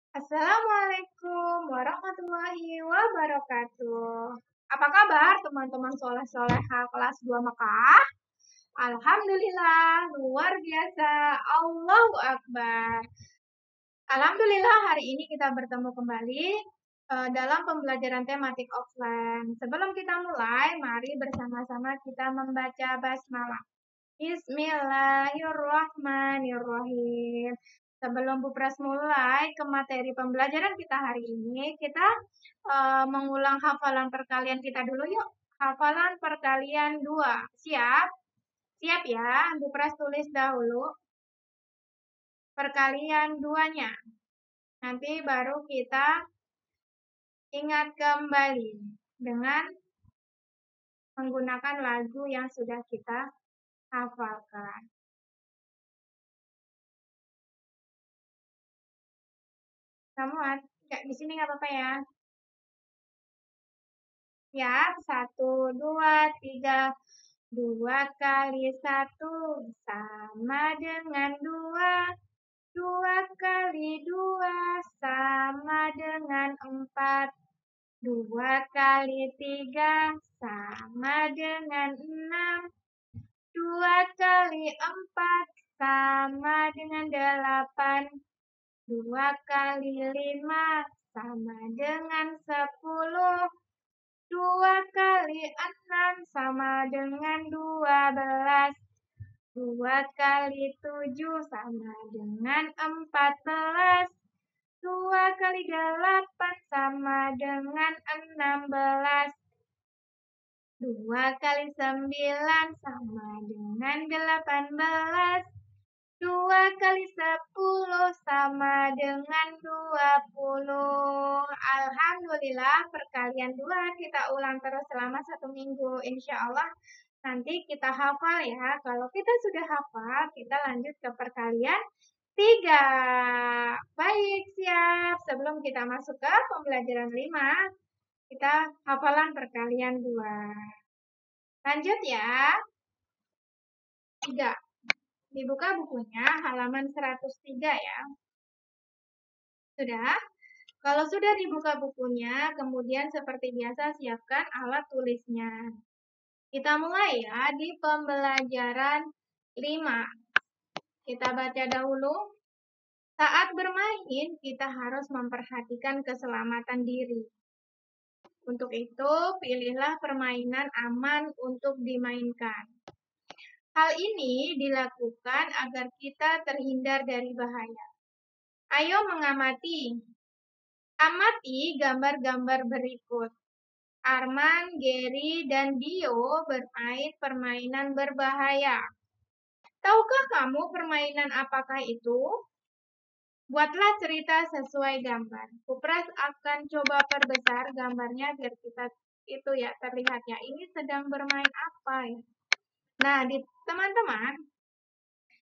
Assalamualaikum warahmatullahi wabarakatuh. Apa kabar teman-teman soleh-soleha kelas 2 Mekah? Alhamdulillah, luar biasa. Allahu Akbar. Alhamdulillah hari ini kita bertemu kembali dalam pembelajaran tematik offline. Sebelum kita mulai, mari bersama-sama kita membaca basmalah. Bismillahirrahmanirrahim. Sebelum Bu Pras mulai ke materi pembelajaran kita hari ini, kita mengulang hafalan perkalian kita dulu yuk. Hafalan perkalian 2. Siap? Siap ya? Bu Pras tulis dahulu perkalian 2-nya. Nanti baru kita ingat kembali dengan menggunakan lagu yang sudah kita hafalkan. Kamu di sini nggak apa-apa ya? Ya, 1, 2, 3. 2 kali 1 sama dengan 2. 2 kali 2 sama dengan 4. 2 kali 3 sama dengan 6. 2 kali 4 sama dengan 8. 2 kali 5 sama dengan 10. 2 kali 6 sama dengan 12. 2 kali 7 sama dengan 14. 2 kali 8 sama dengan 16. 2 kali 9 sama dengan 18. 2 kali 10 sama dengan 20. Alhamdulillah, perkalian 2 kita ulang terus selama 1 minggu. Insya Allah nanti kita hafal ya. Kalau kita sudah hafal, kita lanjut ke perkalian 3. Baik, siap. Sebelum kita masuk ke pembelajaran 5, kita hafalan perkalian 2. Lanjut ya. 3. Dibuka bukunya halaman 103 ya. Sudah? Kalau sudah dibuka bukunya, kemudian seperti biasa siapkan alat tulisnya. Kita mulai ya di pembelajaran 5. Kita baca dahulu. Saat bermain, kita harus memperhatikan keselamatan diri. Untuk itu, pilihlah permainan aman untuk dimainkan. Hal ini dilakukan agar kita terhindar dari bahaya. Ayo mengamati. Amati gambar-gambar berikut. Arman, Gary, dan Dio bermain permainan berbahaya. Tahukah kamu permainan apakah itu? Buatlah cerita sesuai gambar. Kupras akan coba perbesar gambarnya biar kita itu ya terlihat ya. Ini sedang bermain apa ya? Nah, teman-teman,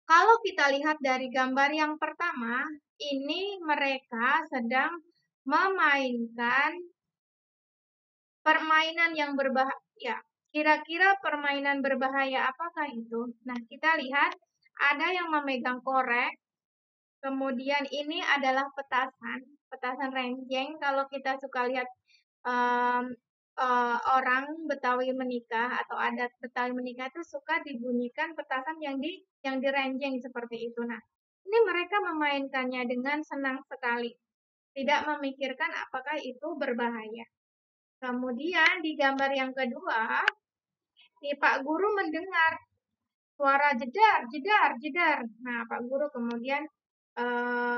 kalau kita lihat dari gambar yang pertama, ini mereka sedang memainkan permainan yang berbahaya. Kira-kira permainan berbahaya apakah itu? Nah, kita lihat ada yang memegang korek, kemudian ini adalah petasan renjeng. Kalau kita suka lihat orang Betawi menikah atau adat Betawi menikah itu suka dibunyikan petasan yang direnjeng seperti itu. Nah, ini mereka memainkannya dengan senang sekali, tidak memikirkan apakah itu berbahaya. Kemudian di gambar yang kedua, Pak Guru mendengar suara jedar, jedar, jedar. Nah, Pak Guru kemudian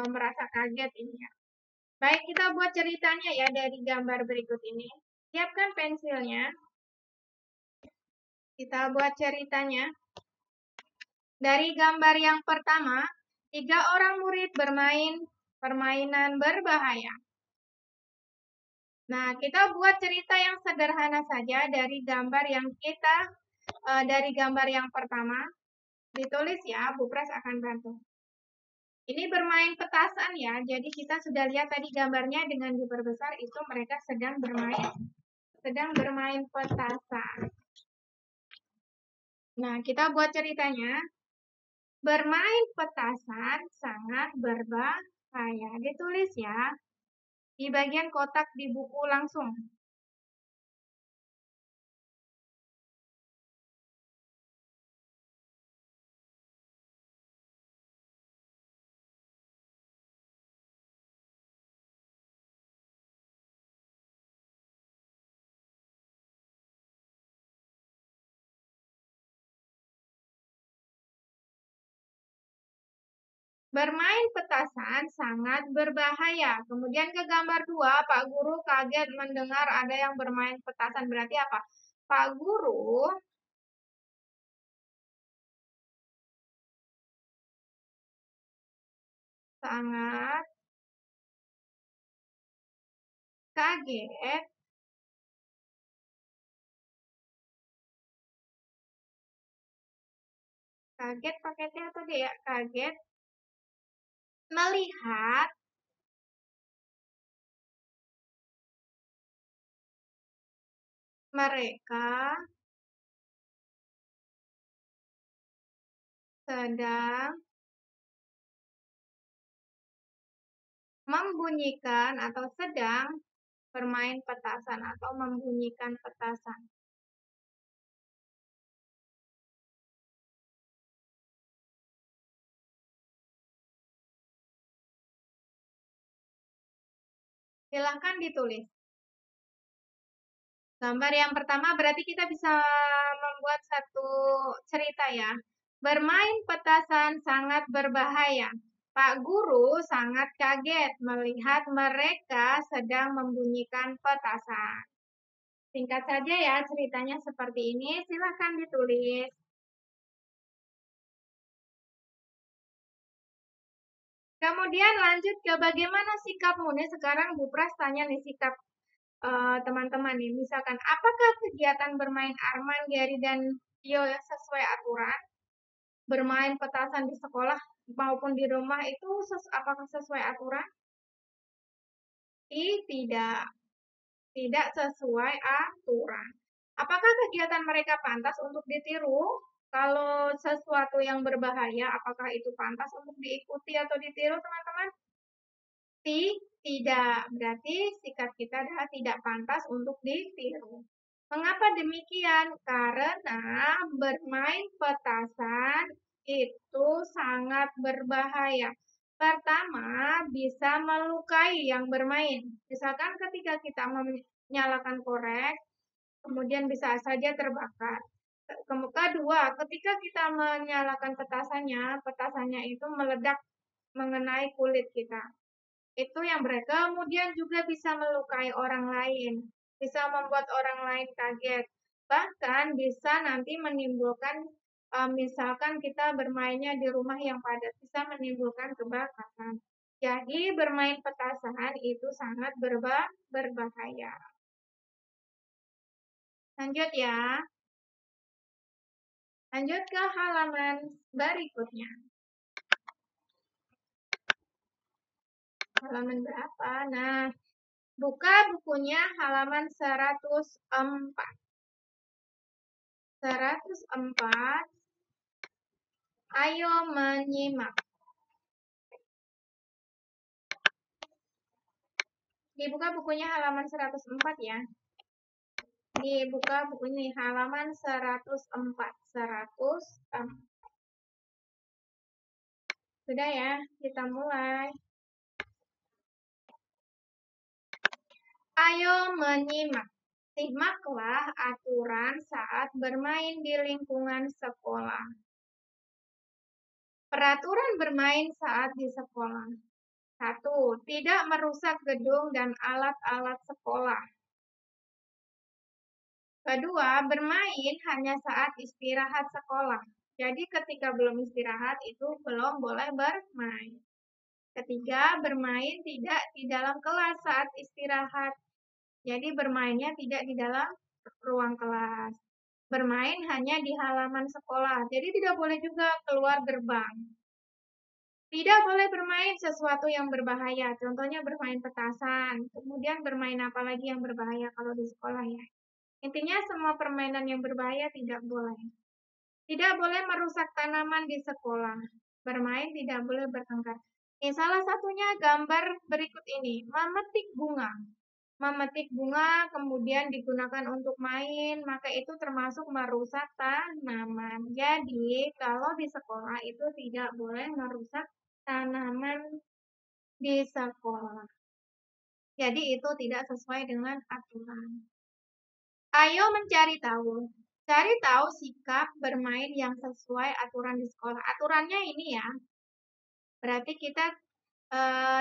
merasa kaget ini ya. Baik, kita buat ceritanya ya dari gambar berikut ini. Siapkan pensilnya. Kita buat ceritanya. Dari gambar yang pertama, 3 orang murid bermain permainan berbahaya. Nah, kita buat cerita yang sederhana saja dari gambar yang pertama. Ditulis ya, Bu Pras akan bantu. Ini bermain petasan ya, jadi kita sudah lihat tadi gambarnya dengan diperbesar itu mereka sedang bermain petasan. Nah, kita buat ceritanya. Bermain petasan sangat berbahaya. Nah, ya, ditulis ya. Di bagian kotak di buku langsung. Bermain petasan sangat berbahaya. Kemudian ke gambar 2, Pak Guru kaget mendengar ada yang bermain petasan. Berarti apa? Pak Guru sangat kaget. Kaget pakai T atau D ya? Kaget melihat mereka sedang membunyikan atau sedang bermain petasan atau membunyikan petasan. Silahkan ditulis. Gambar yang pertama berarti kita bisa membuat satu cerita ya. Bermain petasan sangat berbahaya. Pak Guru sangat kaget melihat mereka sedang membunyikan petasan. Singkat saja ya ceritanya seperti ini. Silahkan ditulis. Kemudian lanjut ke bagaimana sikapmu nih. Sekarang Bu Pras tanya nih sikap teman-teman nih. Misalkan, apakah kegiatan bermain Arman, Gary, dan Tio sesuai aturan? Bermain petasan di sekolah maupun di rumah itu apakah sesuai aturan? Tidak. Tidak sesuai aturan. Apakah kegiatan mereka pantas untuk ditiru? Kalau sesuatu yang berbahaya, apakah itu pantas untuk diikuti atau ditiru, teman-teman? Tidak. Berarti sikap kita adalah tidak pantas untuk ditiru. Mengapa demikian? Karena bermain petasan itu sangat berbahaya. Pertama, bisa melukai yang bermain. Misalkan ketika kita menyalakan korek, kemudian bisa saja terbakar. Kedua, ketika kita menyalakan petasannya itu meledak mengenai kulit kita. Itu yang mereka kemudian juga bisa melukai orang lain, bisa membuat orang lain kaget. Bahkan bisa nanti menimbulkan, misalkan kita bermainnya di rumah yang padat, bisa menimbulkan kebakaran. Jadi bermain petasan itu sangat berbahaya. Lanjut ya. Lanjut ke halaman berikutnya. Halaman berapa? Nah, buka bukunya halaman 104. 104. Ayo menyimak. Dibuka bukunya halaman 104 ya. Dibuka bukunya halaman 104. 104. Sudah ya, kita mulai. Ayo menyimak. Simaklah aturan saat bermain di lingkungan sekolah. Peraturan bermain saat di sekolah. 1. Tidak merusak gedung dan alat-alat sekolah. Kedua, bermain hanya saat istirahat sekolah. Jadi ketika belum istirahat itu belum boleh bermain. Ketiga, bermain tidak di dalam kelas saat istirahat. Jadi bermainnya tidak di dalam ruang kelas. Bermain hanya di halaman sekolah. Jadi tidak boleh juga keluar gerbang. Tidak boleh bermain sesuatu yang berbahaya. Contohnya bermain petasan. Kemudian bermain apa lagi yang berbahaya kalau di sekolah ya. Intinya semua permainan yang berbahaya tidak boleh. Tidak boleh merusak tanaman di sekolah. Bermain tidak boleh bertengkar. Salah satunya gambar berikut ini, memetik bunga. Memetik bunga kemudian digunakan untuk main, maka itu termasuk merusak tanaman. Jadi, kalau di sekolah itu tidak boleh merusak tanaman di sekolah. Jadi, itu tidak sesuai dengan aturan. Ayo mencari tahu. Cari tahu sikap bermain yang sesuai aturan di sekolah. Aturannya ini ya. Berarti kita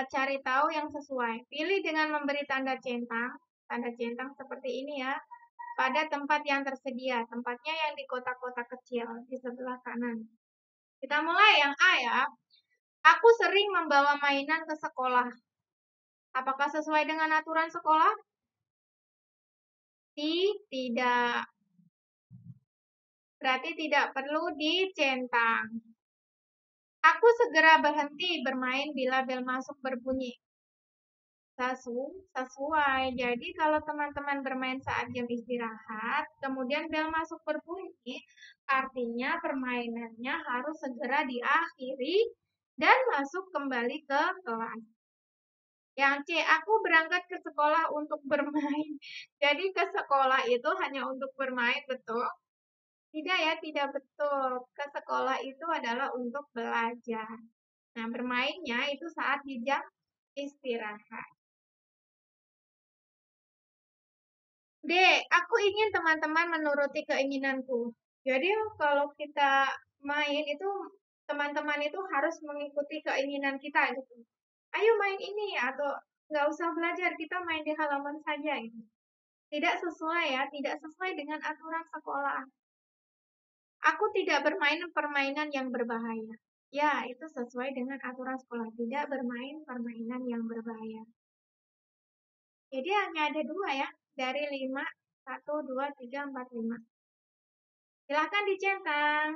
cari tahu yang sesuai. Pilih dengan memberi tanda centang seperti ini ya, pada tempat yang tersedia. Tempatnya yang di kotak-kotak kecil di sebelah kanan. Kita mulai yang A ya. Aku sering membawa mainan ke sekolah. Apakah sesuai dengan aturan sekolah? Tidak. Berarti tidak perlu dicentang. Aku segera berhenti bermain bila bel masuk berbunyi. Sesuai. Jadi kalau teman-teman bermain saat jam istirahat, kemudian bel masuk berbunyi, artinya permainannya harus segera diakhiri dan masuk kembali ke kelas. Yang C, aku berangkat ke sekolah untuk bermain. Jadi ke sekolah itu hanya untuk bermain, betul? Tidak ya, tidak betul. Ke sekolah itu adalah untuk belajar. Nah, bermainnya itu saat di jam istirahat. D, aku ingin teman-teman menuruti keinginanku. Jadi kalau kita main itu teman-teman itu harus mengikuti keinginan kita gitu. Ayo main ini atau nggak usah belajar, kita main di halaman saja gitu. Tidak sesuai ya, tidak sesuai dengan aturan sekolah. Aku tidak bermain permainan yang berbahaya. Ya, itu sesuai dengan aturan sekolah. Tidak bermain permainan yang berbahaya. Jadi hanya ada dua ya, dari 5, 1, 2, 3, 4, 5. Silahkan dicentang.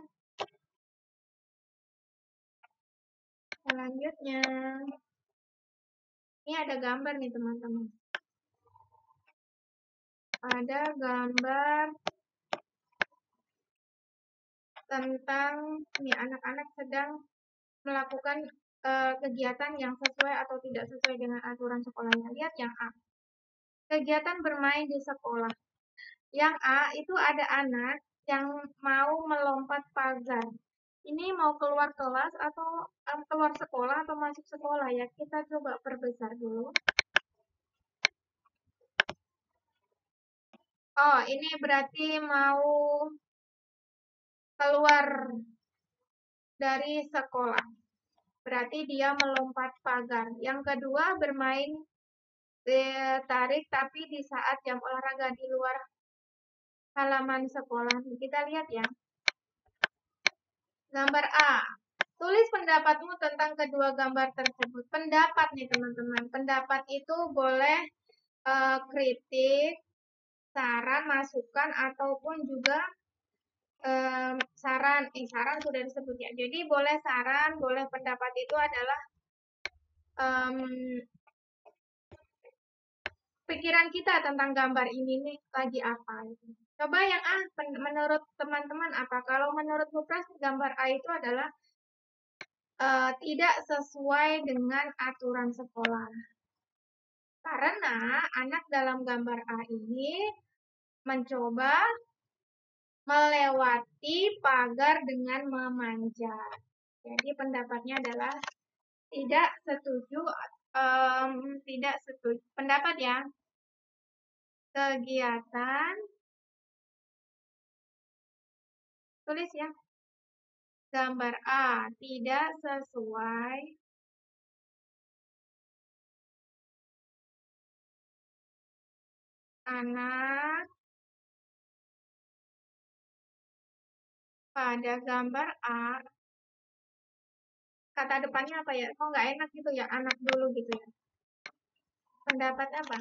Selanjutnya, ini ada gambar nih teman-teman. Ada gambar tentang nih anak-anak sedang melakukan kegiatan yang sesuai atau tidak sesuai dengan aturan sekolahnya. Lihat yang A. Kegiatan bermain di sekolah. Yang A itu ada anak yang mau melompat pagar. Ini mau keluar kelas atau keluar sekolah atau masuk sekolah ya? Kita coba perbesar dulu. Oh, ini berarti mau keluar dari sekolah. Berarti dia melompat pagar. Yang kedua bermain tarik tapi di saat jam olahraga di luar halaman sekolah. Kita lihat ya. Gambar A. Tulis pendapatmu tentang kedua gambar tersebut. Pendapat nih teman-teman. Pendapat itu boleh kritik, saran, masukan, ataupun juga saran sudah disebut ya. Jadi boleh saran, boleh pendapat itu adalah pikiran kita tentang gambar ini nih lagi apa. Coba yang A, menurut teman-teman apa? Kalau menurut Mupras, gambar A itu adalah tidak sesuai dengan aturan sekolah. Karena anak dalam gambar A ini mencoba melewati pagar dengan memanjat. Jadi pendapatnya adalah tidak setuju, tidak setuju. Pendapat ya, kegiatan, tulis ya, gambar A tidak sesuai anak pada gambar A. Kata depannya apa ya? Kok nggak enak gitu ya, anak dulu gitu ya. Pendapat apa?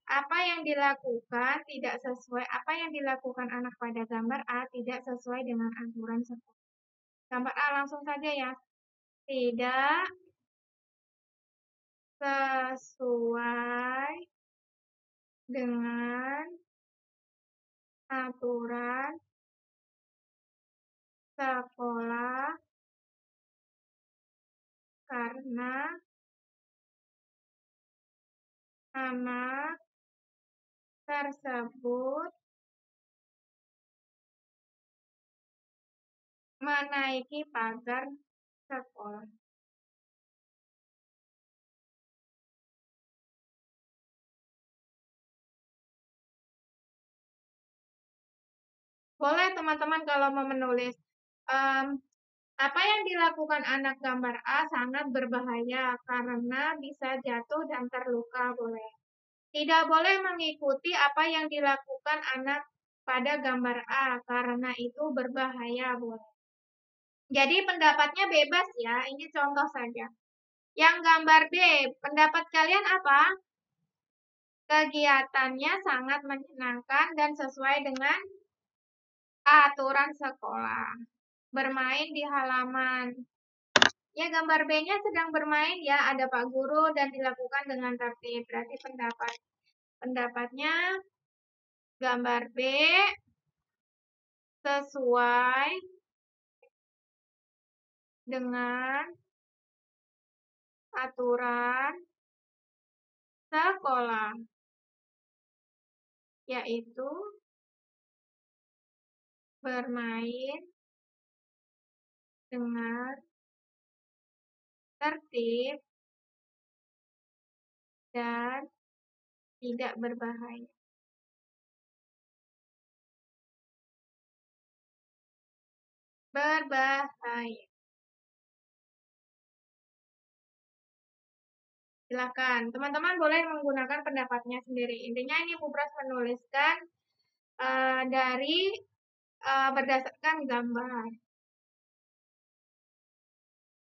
Apa yang dilakukan tidak sesuai, apa yang dilakukan anak pada gambar A tidak sesuai dengan aturan sekolah. Gambar A langsung saja ya. Tidak sesuai dengan aturan sekolah karena anak tersebut menaiki pagar sekolah. Boleh teman-teman kalau mau menulis. Apa yang dilakukan anak gambar A sangat berbahaya karena bisa jatuh dan terluka, boleh. Tidak boleh mengikuti apa yang dilakukan anak pada gambar A karena itu berbahaya, boleh. Jadi pendapatnya bebas ya, ini contoh saja. Yang gambar B, pendapat kalian apa? Kegiatannya sangat menyenangkan dan sesuai dengan aturan sekolah. Bermain di halaman. Ya, gambar B-nya sedang bermain ya, ada Pak Guru dan dilakukan dengan tertib. Berarti pendapatnya gambar B sesuai dengan aturan sekolah, yaitu bermain dengan tertib dan tidak berbahaya. Berbahaya. Silakan, teman-teman boleh menggunakan pendapatnya sendiri. Intinya ini Pupras menuliskan berdasarkan gambar.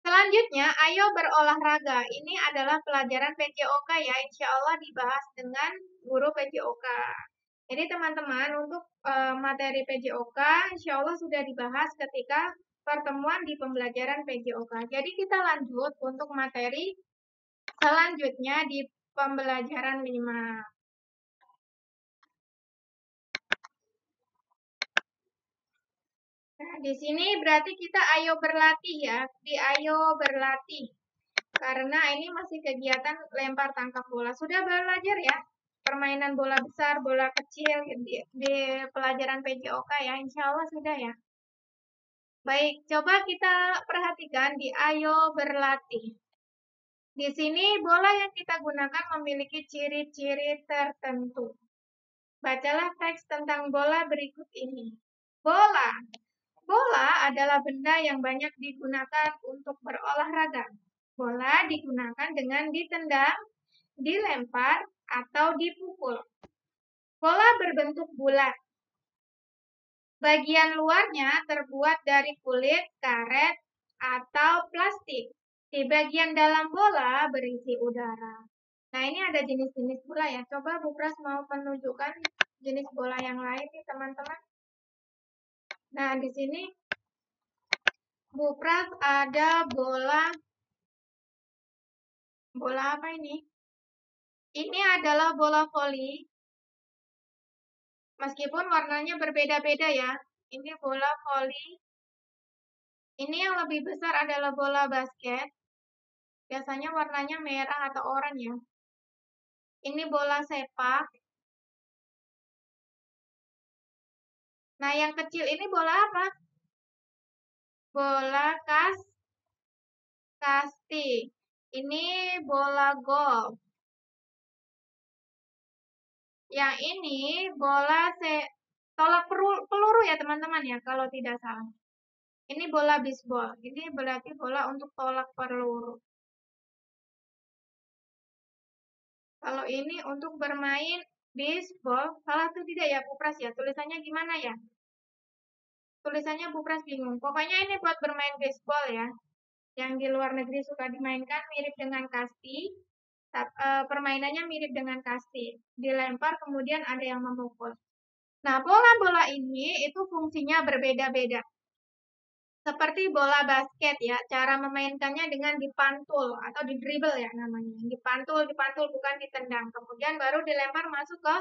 Selanjutnya, ayo berolahraga. Ini adalah pelajaran PJOK ya, insya Allah dibahas dengan guru PJOK. Jadi teman-teman, untuk materi PJOK, insya Allah sudah dibahas ketika pertemuan di pembelajaran PJOK. Jadi kita lanjut untuk materi selanjutnya di pembelajaran 5. Nah, di sini berarti kita ayo berlatih ya, di ayo berlatih. Karena ini masih kegiatan lempar tangkap bola. Sudah belajar ya, permainan bola besar, bola kecil di pelajaran PJOK ya, insya Allah sudah ya. Baik, coba kita perhatikan di ayo berlatih. Di sini bola yang kita gunakan memiliki ciri-ciri tertentu. Bacalah teks tentang bola berikut ini. Bola. Bola adalah benda yang banyak digunakan untuk berolahraga. Bola digunakan dengan ditendang, dilempar, atau dipukul. Bola berbentuk bulat. Bagian luarnya terbuat dari kulit, karet, atau plastik. Di bagian dalam bola berisi udara. Nah, ini ada jenis-jenis bola ya. Coba Bu Pras mau menunjukkan jenis bola yang lain nih, teman-teman. Nah, di sini Bu Pras ada bola apa ini? Ini adalah bola voli. Meskipun warnanya berbeda-beda ya. Ini bola voli. Ini yang lebih besar adalah bola basket. Biasanya warnanya merah atau oranye ya. Ini bola sepak. Nah, yang kecil ini bola apa? Bola kasti. Ini bola golf. Yang ini bola tolak peluru ya teman-teman ya, kalau tidak salah. Ini bola bisbol. Ini berarti bola untuk tolak peluru. Kalau ini untuk bermain bisbol, salah tuh tidak ya Bu Pras ya? Tulisannya gimana ya? Tulisannya Bu Pras bingung. Pokoknya ini buat bermain baseball ya. Yang di luar negeri suka dimainkan mirip dengan kasti. Permainannya mirip dengan kasti. Dilempar kemudian ada yang memukul. Nah, bola-bola ini itu fungsinya berbeda-beda. Seperti bola basket ya, cara memainkannya dengan dipantul atau di dribble ya namanya. Dipantul bukan ditendang. Kemudian baru dilempar masuk ke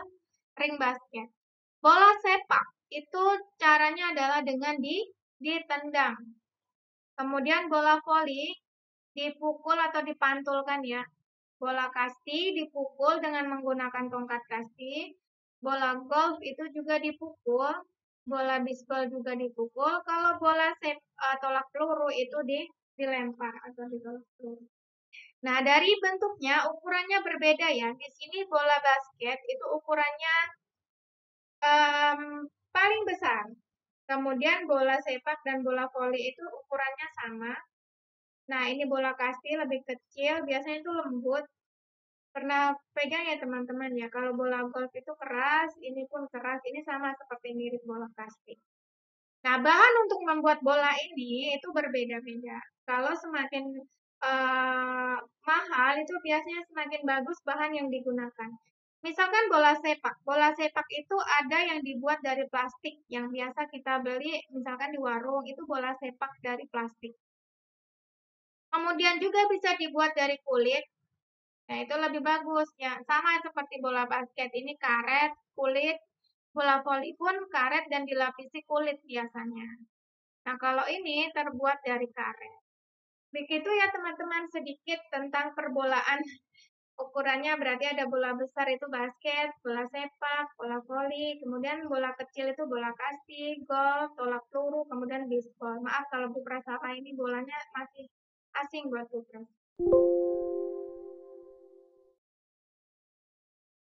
ring basket. Bola sepak itu caranya adalah dengan ditendang. Kemudian bola voli dipukul atau dipantulkan ya. Bola kasti dipukul dengan menggunakan tongkat kasti. Bola golf itu juga dipukul. Bola bisbol juga dipukul. Kalau bola tolak peluru itu dilempar atau ditolak peluru. Nah, dari bentuknya, ukurannya berbeda ya. Di sini bola basket itu ukurannya paling besar. Kemudian bola sepak dan bola voli itu ukurannya sama. Nah, ini bola kasti lebih kecil, biasanya itu lembut. Pernah pegang ya teman-teman ya, kalau bola golf itu keras, ini pun keras, ini sama seperti mirip bola kasti. Nah, bahan untuk membuat bola ini itu berbeda-beda. Kalau semakin mahal, itu biasanya semakin bagus bahan yang digunakan. Misalkan bola sepak itu ada yang dibuat dari plastik, yang biasa kita beli misalkan di warung, itu bola sepak dari plastik. Kemudian juga bisa dibuat dari kulit. Nah, itu lebih bagus ya. Sama seperti bola basket ini karet, kulit. Bola voli pun karet dan dilapisi kulit biasanya. Nah, kalau ini terbuat dari karet. Begitu ya teman-teman, sedikit tentang perbolaan. Ukurannya berarti ada bola besar itu basket, bola sepak, bola voli, kemudian bola kecil itu bola kasti, golf, tolak peluru, kemudian bisbol. Maaf kalau Bu Pras salah, ini bolanya masih asing buat Bu Pras.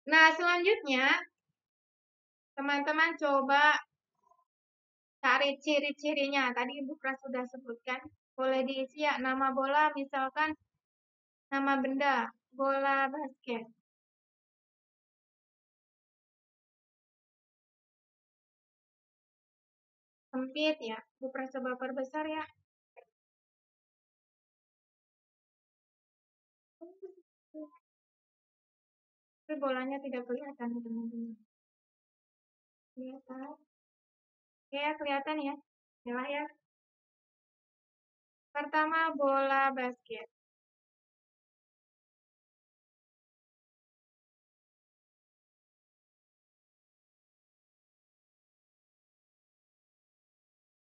Nah, selanjutnya teman-teman coba cari ciri-cirinya. Tadi Ibu Pras sudah sebutkan. Boleh diisi ya nama bola, misalkan nama benda, bola basket. Sempit ya. Ibu Pras coba perbesar ya. Tapi bolanya tidak kelihatan teman-teman. Kelihatan? Ya, kelihatan ya. Ya, ya. Pertama bola basket.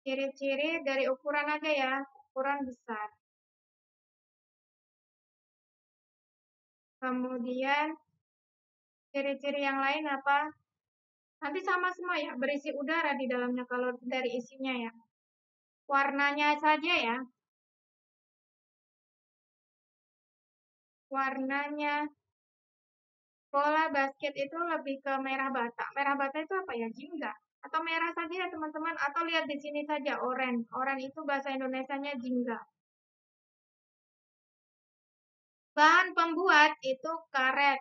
Ciri-ciri dari ukuran aja ya. Ukuran besar. Kemudian ciri-ciri yang lain apa? Nanti sama semua ya, berisi udara di dalamnya kalau dari isinya ya. Warnanya saja ya. Warnanya bola basket itu lebih ke merah bata. Merah bata itu apa ya? Jingga. Atau merah saja ya teman-teman. Atau lihat di sini saja, oranye. Oranye itu bahasa Indonesianya jingga. Bahan pembuat itu karet.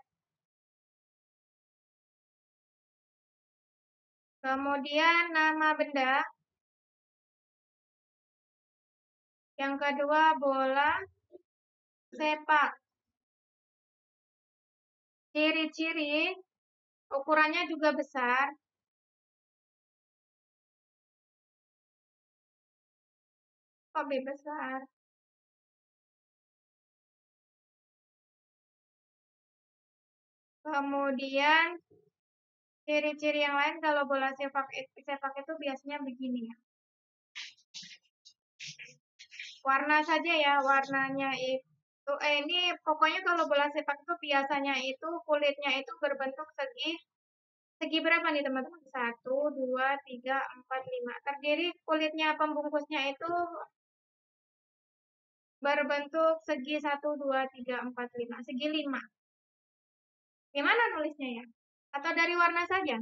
Kemudian nama benda. Yang kedua bola sepak. Ciri-ciri ukurannya juga besar. Kok lebih besar? Kemudian ciri-ciri yang lain kalau bola sepak itu biasanya begini ya. Warna saja ya, warnanya itu ini pokoknya kalau bola sepak itu biasanya itu kulitnya itu berbentuk segi berapa nih teman-teman? 1, 2, 3, 4, 5. Terdiri kulitnya pembungkusnya itu berbentuk segi 1, 2, 3, 4, 5. Segi 5. Gimana nulisnya ya? Atau dari warna saja?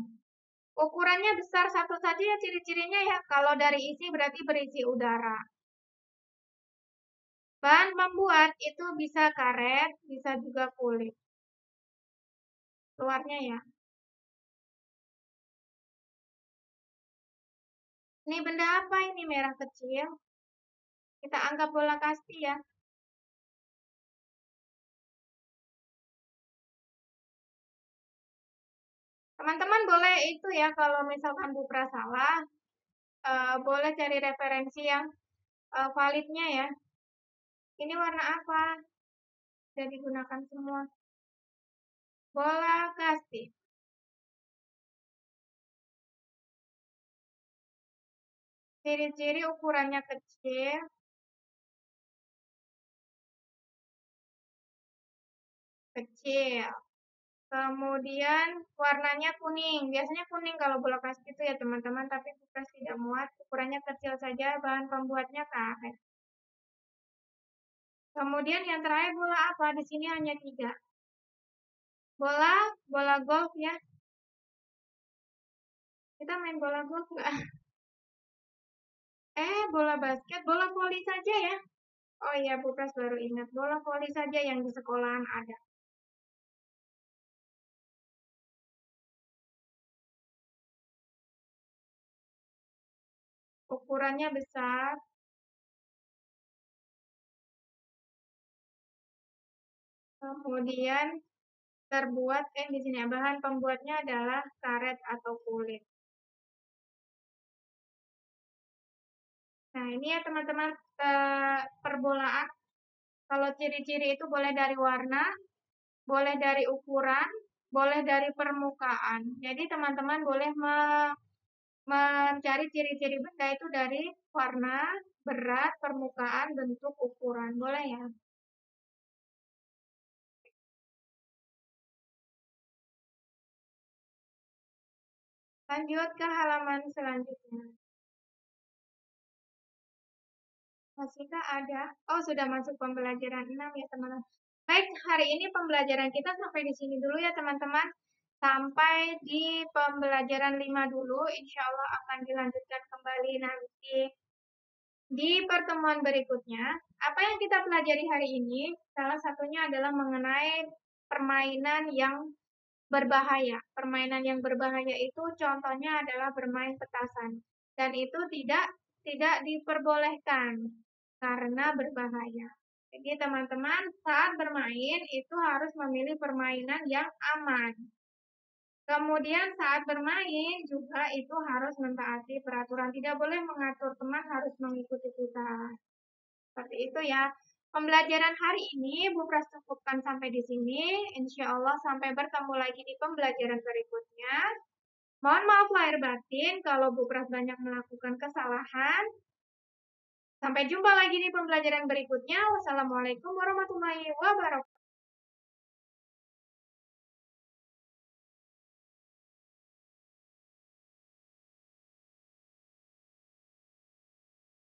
Ukurannya besar satu saja ya ciri-cirinya ya. Kalau dari isi berarti berisi udara. Bahan pembuat itu bisa karet, bisa juga kulit. Luarnya ya. Ini benda apa ini merah kecil? Kita anggap bola kasti ya. Teman-teman boleh itu ya kalau misalkan Bu Pra salah, boleh cari referensi yang validnya ya. Ini warna apa? Sudah digunakan semua. Bola kasti. Ciri-ciri ukurannya kecil, kecil. Kemudian warnanya kuning. Biasanya kuning kalau bola plastik itu ya teman-teman, tapi Bupras tidak muat. Ukurannya kecil saja, bahan pembuatnya karet. Kemudian yang terakhir bola apa? Di sini hanya 3. Bola golf ya. Kita main bola golf nggak? Bola basket, bola voli saja ya. Oh iya, Bupras baru ingat. Bola voli saja yang di sekolahan ada. Ukurannya besar. Kemudian terbuat, di sini bahan pembuatnya adalah karet atau kulit. Nah, ini ya teman-teman, perbolaan. Kalau ciri-ciri itu boleh dari warna, boleh dari ukuran, boleh dari permukaan. Jadi teman-teman boleh mencari ciri-ciri benda itu dari warna, berat, permukaan, bentuk, ukuran. Boleh ya? Lanjut ke halaman selanjutnya. Masihkah ada? Oh, sudah masuk pembelajaran 6 ya, teman-teman. Baik, hari ini pembelajaran kita sampai di sini dulu ya, teman-teman. Sampai di pembelajaran 5 dulu. Insya Allah akan dilanjutkan kembali nanti di pertemuan berikutnya. Apa yang kita pelajari hari ini, salah satunya adalah mengenai permainan yang berbahaya. Permainan yang berbahaya itu contohnya adalah bermain petasan. Dan itu tidak diperbolehkan karena berbahaya. Jadi teman-teman saat bermain itu harus memilih permainan yang aman. Kemudian saat bermain juga itu harus mentaati peraturan. Tidak boleh mengatur teman, harus mengikuti kita. Seperti itu ya. Pembelajaran hari ini Bu Pras cukupkan sampai di sini. Insya Allah sampai bertemu lagi di pembelajaran berikutnya. Mohon maaf lahir batin kalau Bu Pras banyak melakukan kesalahan. Sampai jumpa lagi di pembelajaran berikutnya. Wassalamualaikum warahmatullahi wabarakatuh.